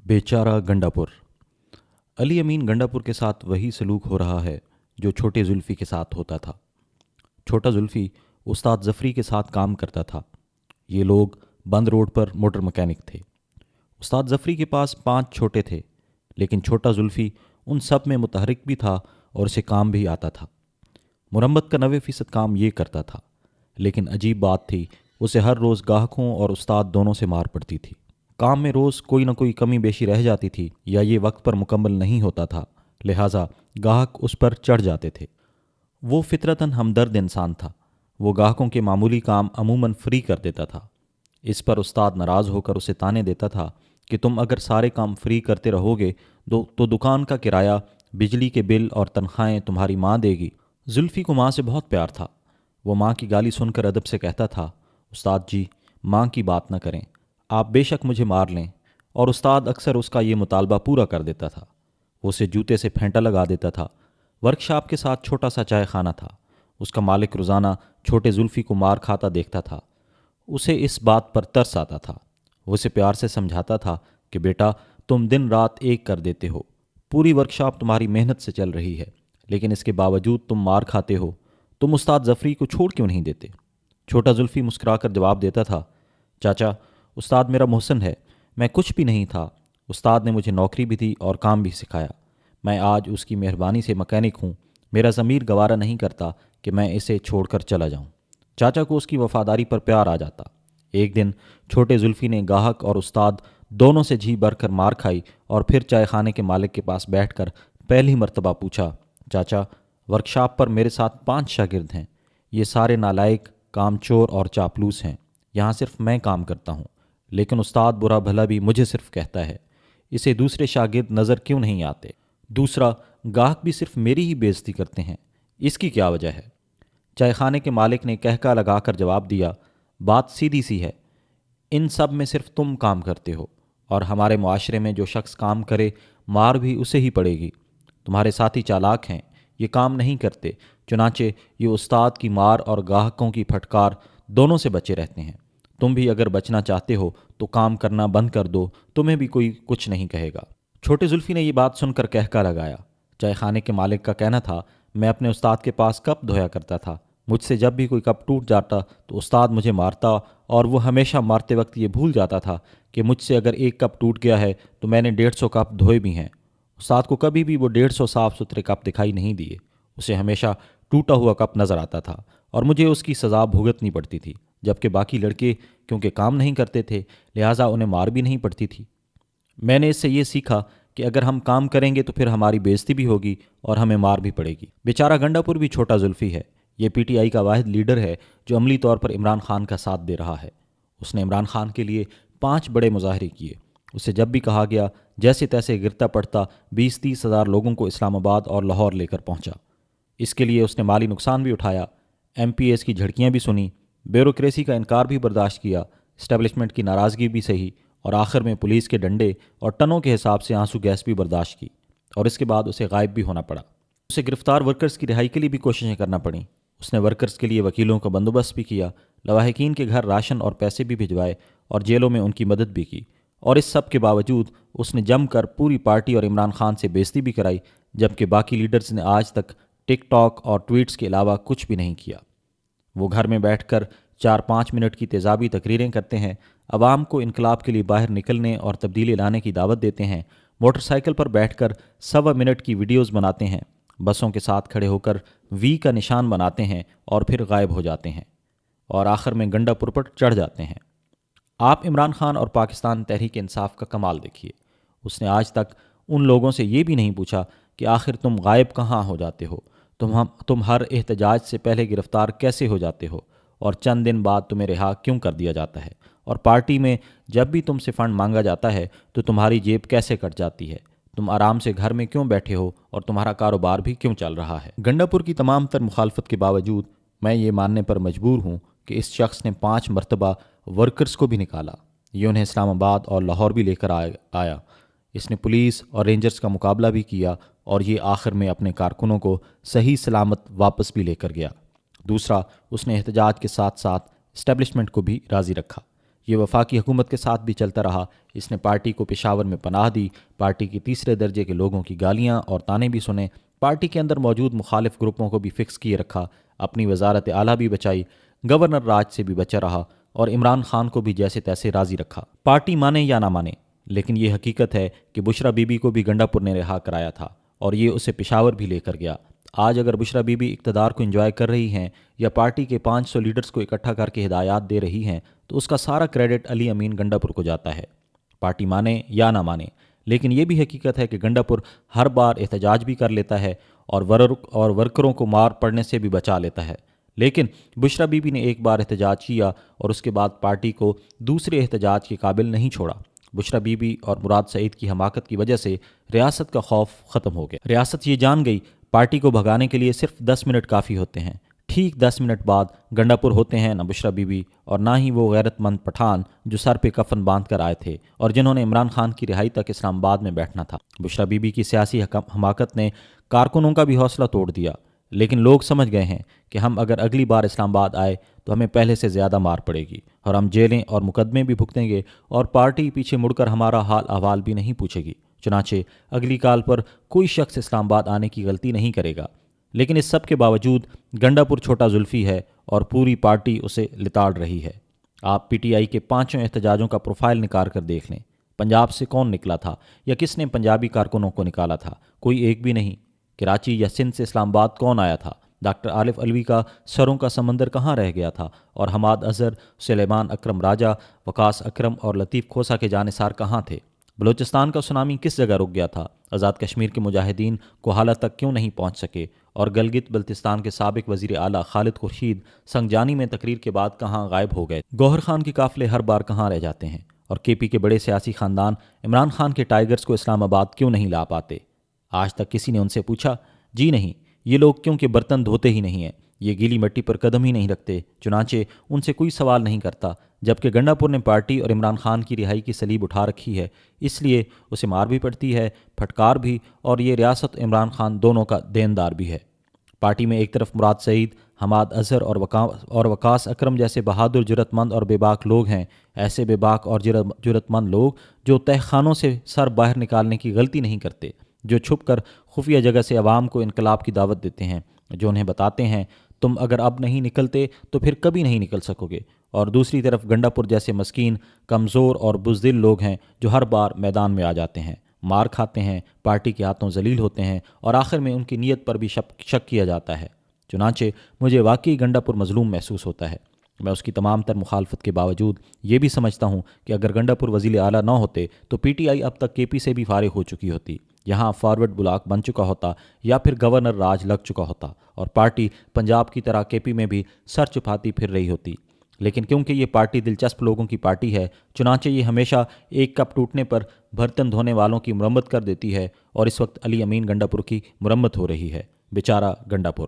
बेचारा गंडापुर। अली अमीन गंडापुर के साथ वही सलूक हो रहा है जो छोटे जुल्फ़ी के साथ होता था। छोटा जुल्फ़ी उस्ताद जफ़री के साथ काम करता था। ये लोग बंद रोड पर मोटर मैकेनिक थे। उस्ताद जफ़री के पास 5 छोटे थे, लेकिन छोटा जुल्फ़ी उन सब में मुतहरिक भी था और उसे काम भी आता था। मुरम्मत का 90% काम ये करता था, लेकिन अजीब बात थी, उसे हर रोज़ गाहकों और उस्ताद दोनों से मार पड़ती थी। काम में रोज़ कोई ना कोई कमी बेशी रह जाती थी या ये वक्त पर मुकम्मल नहीं होता था, लिहाजा गाहक उस पर चढ़ जाते थे। वो फितरतन हमदर्द इंसान था। वो गाहकों के मामूली काम अमूमन फ्री कर देता था। इस पर उस्ताद नाराज़ होकर उसे ताने देता था कि तुम अगर सारे काम फ्री करते रहोगे तो दुकान का किराया, बिजली के बिल और तनख्वाहें तुम्हारी माँ देगी। जुल्फ़ी को माँ से बहुत प्यार था। वो माँ की गाली सुनकर अदब से कहता था, उस्ताद जी, माँ की बात न करें, आप बेशक मुझे मार लें। और उस्ताद अक्सर उसका ये मुतालबा पूरा कर देता था। वो उसे जूते से फेंटा लगा देता था। वर्कशॉप के साथ छोटा सा चाय खाना था। उसका मालिक रोज़ाना छोटे जुल्फ़ी को मार खाता देखता था। उसे इस बात पर तरस आता था। वो उसे प्यार से समझाता था कि बेटा, तुम दिन रात एक कर देते हो, पूरी वर्कशॉप तुम्हारी मेहनत से चल रही है, लेकिन इसके बावजूद तुम मार खाते हो। तुम उस्ताद जफ़री को छोड़ क्यों नहीं देते? छोटा जुल्फ़ी मुस्कुराकर जवाब देता था, चाचा, उस्ताद मेरा मोहसिन है, मैं कुछ भी नहीं था। उस्ताद ने मुझे नौकरी भी दी और काम भी सिखाया। मैं आज उसकी मेहरबानी से मैकेनिक हूँ। मेरा ज़मीर गवारा नहीं करता कि मैं इसे छोड़कर चला जाऊँ। चाचा को उसकी वफादारी पर प्यार आ जाता। एक दिन छोटे जुल्फ़ी ने गाहक और उस्ताद दोनों से जी भरकर मार खाई और फिर चाय खाने के मालिक के पास बैठकर पहली मर्तबा पूछा, चाचा, वर्कशॉप पर मेरे साथ 5 शागिर्द हैं। ये सारे नालायक, कामचोर और चापलूस हैं। यहाँ सिर्फ मैं काम करता हूँ, लेकिन उस्ताद बुरा भला भी मुझे सिर्फ कहता है। इसे दूसरे शागिर्द नज़र क्यों नहीं आते? दूसरा, गाहक भी सिर्फ मेरी ही बेइज्जती करते हैं। इसकी क्या वजह है? चाय खाने के मालिक ने कहका लगाकर जवाब दिया, बात सीधी सी है। इन सब में सिर्फ तुम काम करते हो, और हमारे मुआशरे में जो शख्स काम करे, मार भी उसे ही पड़ेगी। तुम्हारे साथी चालाक हैं, ये काम नहीं करते, चुनाचे ये उस्ताद की मार और गाहकों की फटकार दोनों से बचे रहते हैं। तुम भी अगर बचना चाहते हो तो काम करना बंद कर दो, तुम्हें भी कोई कुछ नहीं कहेगा। छोटे जुल्फ़ी ने ये बात सुनकर कहका लगाया। चाय खाने के मालिक का कहना था, मैं अपने उस्ताद के पास कप धोया करता था। मुझसे जब भी कोई कप टूट जाता तो उस्ताद मुझे मारता, और वो हमेशा मारते वक्त ये भूल जाता था कि मुझसे अगर एक कप टूट गया है तो मैंने 150 कप धोए भी हैं। उस्ताद को कभी भी वो 150 साफ़ सुथरे कप दिखाई नहीं दिए। उसे हमेशा टूटा हुआ कप नज़र आता था और मुझे उसकी सज़ा भुगतनी पड़ती थी, जबकि बाकी लड़के क्योंकि काम नहीं करते थे, लिहाजा उन्हें मार भी नहीं पड़ती थी। मैंने इससे ये सीखा कि अगर हम काम करेंगे तो फिर हमारी बेइज्जती भी होगी और हमें मार भी पड़ेगी। बेचारा गंडापुर भी छोटा जुल्फ़ी है। ये पीटीआई का वाहिद लीडर है जो अमली तौर पर इमरान खान का साथ दे रहा है। उसने इमरान खान के लिए 5 बड़े मुजाहरे किए। उसे जब भी कहा गया, जैसे तैसे गिरता पड़ता 20-30 हज़ार लोगों को इस्लामाबाद और लाहौर लेकर पहुंचा। इसके लिए उसने माली नुकसान भी उठाया, एमपीएस की झड़कियां भी सुनी, ब्यूरोक्रेसी का इनकार भी बर्दाश्त किया, इस्टेब्लिशमेंट की नाराज़गी भी सही, और आखिर में पुलिस के डंडे और टनों के हिसाब से आंसू गैस भी बर्दाश्त की। और इसके बाद उसे गायब भी होना पड़ा। उसे गिरफ्तार वर्कर्स की रिहाई के लिए भी कोशिशें करना पड़ीं। उसने वर्कर्स के लिए वकीलों का बंदोबस्त भी किया, लवाहिकीन के घर राशन और पैसे भी भिजवाए और जेलों में उनकी मदद भी की। और इस सब के बावजूद उसने जमकर पूरी पार्टी और इमरान खान से बेइज्जती भी कराई, जबकि बाकी लीडर्स ने आज तक टिक टॉक और ट्वीट्स के अलावा कुछ भी नहीं किया। वो घर में बैठकर 4-5 मिनट की तेज़ाबी तकरीरें करते हैं, अवाम को इनकलाब के लिए बाहर निकलने और तब्दीली लाने की दावत देते हैं, मोटरसाइकिल पर बैठकर 1.25 मिनट की वीडियोस बनाते हैं, बसों के साथ खड़े होकर वी का निशान बनाते हैं और फिर गायब हो जाते हैं, और आखिर में गंडापुर पर चढ़ जाते हैं। आप इमरान खान और पाकिस्तान तहरीक इंसाफ का कमाल देखिए। उसने आज तक उन लोगों से ये भी नहीं पूछा कि आखिर तुम गायब कहाँ हो जाते हो, तुम हर एहतजाज से पहले गिरफ्तार कैसे हो जाते हो, और चंद दिन बाद तुम्हें रिहा क्यों कर दिया जाता है, और पार्टी में जब भी तुमसे फ़ंड मांगा जाता है तो तुम्हारी जेब कैसे कट जाती है, तुम आराम से घर में क्यों बैठे हो और तुम्हारा कारोबार भी क्यों चल रहा है। गंडापुर की तमाम तर मुखालफत के बावजूद मैं ये मानने पर मजबूर हूँ कि इस शख्स ने 5 मरतबा वर्कर्स को भी निकाला। ये उन्हें इस्लामाबाद और लाहौर भी लेकर आया। इसने पुलिस और रेंजर्स का मुकाबला भी किया, और ये आखिर में अपने कारकुनों को सही सलामत वापस भी लेकर गया। दूसरा, उसने एहतजाज के साथ साथ इस्टेब्लिशमेंट को भी राज़ी रखा। یہ وفاقی حکومت کے ساتھ بھی چلتا رہا۔ اس نے پارٹی کو پشاور میں پناہ دی، پارٹی کی تیسرے درجے کے لوگوں کی گالیاں اور طعنے بھی سنے، پارٹی کے اندر موجود مخالف گروپوں کو بھی فکس کیے رکھا، اپنی وزارت اعلیٰ بھی بچائی، گورنر راج سے بھی بچا رہا اور عمران خان کو بھی جیسے تیسے راضی رکھا۔ پارٹی مانے یا نہ مانے، لیکن یہ حقیقت ہے کہ بشرا بی بی کو بھی گنڈا پور نے رہا کرایا تھا اور یہ اسے پشاور بھی لے کر گیا۔ آج اگر بشرا بی بی اقتدار کو انجوائے کر رہی ہیں یا پارٹی کے 500 لیڈرز کو اکٹھا کر کے ہدایات دے رہی ہیں تو اس کا سارا کریڈٹ علی امین گنڈا پور کو جاتا ہے، پارٹی مانے یا نہ مانے۔ لیکن یہ بھی حقیقت ہے کہ گنڈا پور ہر بار احتجاج بھی کر لیتا ہے اور ورکروں کو مار پڑنے سے بھی بچا لیتا ہے، لیکن بشرا بی بی نے ایک بار احتجاج کیا اور اس کے بعد پارٹی کو دوسرے احتجاج کے قابل نہیں چھوڑا۔ بشرا بی بی اور مراد سعید کی حماقت کی وجہ سے ریاست کا خوف ختم ہو گیا۔ ریاست یہ جان گئی پارٹی کو بھگانے کے لیے صرف 10 منٹ کافی ہوتے ہیں۔ ٹھیک 10 منٹ بعد گنڈا پور ہوتے ہیں نہ بشرا بی بی اور نہ ہی وہ غیرت مند پٹھان جو سر پہ کفن باندھ کر آئے تھے اور جنہوں نے عمران خان کی رہائی تک اسلام آباد میں بیٹھنا تھا۔ بشرا بی بی کی سیاسی حماقت نے کارکنوں کا بھی حوصلہ توڑ دیا، لیکن لوگ سمجھ گئے ہیں کہ ہم اگر اگلی بار اسلام آباد آئے تو ہمیں پہلے سے زیادہ مار پڑے گی اور ہم جیلیں اور مقدمے بھی بھگتیں گے اور پارٹی پیچھے مڑ کر ہمارا حال احوال بھی نہیں پوچھے گی۔ چنانچہ اگلی کال پر کوئی شخص اسلام آباد آنے کی غلطی نہیں کرے گا۔ لیکن اس سب کے باوجود گنڈا پور چھوٹا زلفی ہے اور پوری پارٹی اسے لتاڑ رہی ہے۔ آپ پی ٹی آئی کے 5 احتجاجوں کا پروفائل نکال کر دیکھ لیں۔ پنجاب سے کون نکلا تھا یا کس نے پنجابی کارکنوں کو نکالا تھا؟ کوئی ایک بھی نہیں۔ کراچی یا سندھ سے اسلام آباد کون آیا تھا؟ ڈاکٹر عارف علوی کا سروں کا سمندر کہاں رہ گیا تھا؟ اور حماد اظہر، سلیمان اکرم راجہ، وقاص اکرم اور لطیف کھوسہ کے جانثار کہاں تھے؟ بلوچستان کا سونامی کس جگہ رک گیا تھا؟ آزاد کشمیر کے مجاہدین کو حالت تک کیوں نہیں پہنچ سکے؟ اور گلگت بلتستان کے سابق وزیر اعلیٰ خالد خورشید سنگجانی میں تقریر کے بعد کہاں غائب ہو گئے؟ گوہر خان کے قافلے ہر بار کہاں رہ جاتے ہیں؟ اور کے پی کے بڑے سیاسی خاندان عمران خان کے ٹائیگرز کو اسلام آباد کیوں نہیں لا پاتے؟ آج تک کسی نے ان سے پوچھا؟ جی نہیں، یہ لوگ کیونکہ برتن دھوتے ہی نہیں ہیں، یہ گیلی مٹی پر قدم ہی نہیں رکھتے، چنانچہ ان سے کوئی سوال نہیں کرتا۔ جبکہ گنڈا پور نے پارٹی اور عمران خان کی رہائی کی سلیب اٹھا رکھی ہے، اس لیے اسے مار بھی پڑتی ہے، پھٹکار بھی، اور یہ ریاست عمران خان دونوں کا دیندار بھی ہے۔ پارٹی میں ایک طرف مراد سعید، حماد اظہر اور وقاص اکرم جیسے بہادر جرت مند اور بے باک لوگ ہیں، ایسے بے باک اور جرت مند لوگ جو تہہ خانوں سے سر باہر نکالنے کی غلطی نہیں کرتے، جو چھپ کر خفیہ جگہ سے عوام کو انقلاب کی دعوت دیتے ہیں، جو انہیں بتاتے ہیں تم اگر اب نہیں نکلتے تو پھر کبھی نہیں نکل سکو گے، اور دوسری طرف گنڈا پور جیسے مسکین، کمزور اور بزدل لوگ ہیں جو ہر بار میدان میں آ جاتے ہیں، مار کھاتے ہیں، پارٹی کے ہاتھوں ذلیل ہوتے ہیں اور آخر میں ان کی نیت پر بھی شک کیا جاتا ہے۔ چنانچہ مجھے واقعی گنڈا پور مظلوم محسوس ہوتا ہے۔ میں اس کی تمام تر مخالفت کے باوجود یہ بھی سمجھتا ہوں کہ اگر گنڈا پور وزیر اعلیٰ نہ ہوتے تو پی ٹی آئی اب تک کے پی سے بھی فارغ ہو چکی ہوتی، یہاں فارورڈ بلاک بن چکا ہوتا یا پھر گورنر راج لگ چکا ہوتا اور پارٹی پنجاب کی طرح کے پی میں بھی سر چھپاتی پھر رہی ہوتی۔ لیکن کیونکہ یہ پارٹی دلچسپ لوگوں کی پارٹی ہے، چنانچہ یہ ہمیشہ ایک کپ ٹوٹنے پر برتن دھونے والوں کی مرمت کر دیتی ہے، اور اس وقت علی امین گنڈا پور کی مرمت ہو رہی ہے۔ بیچارہ گنڈا پور۔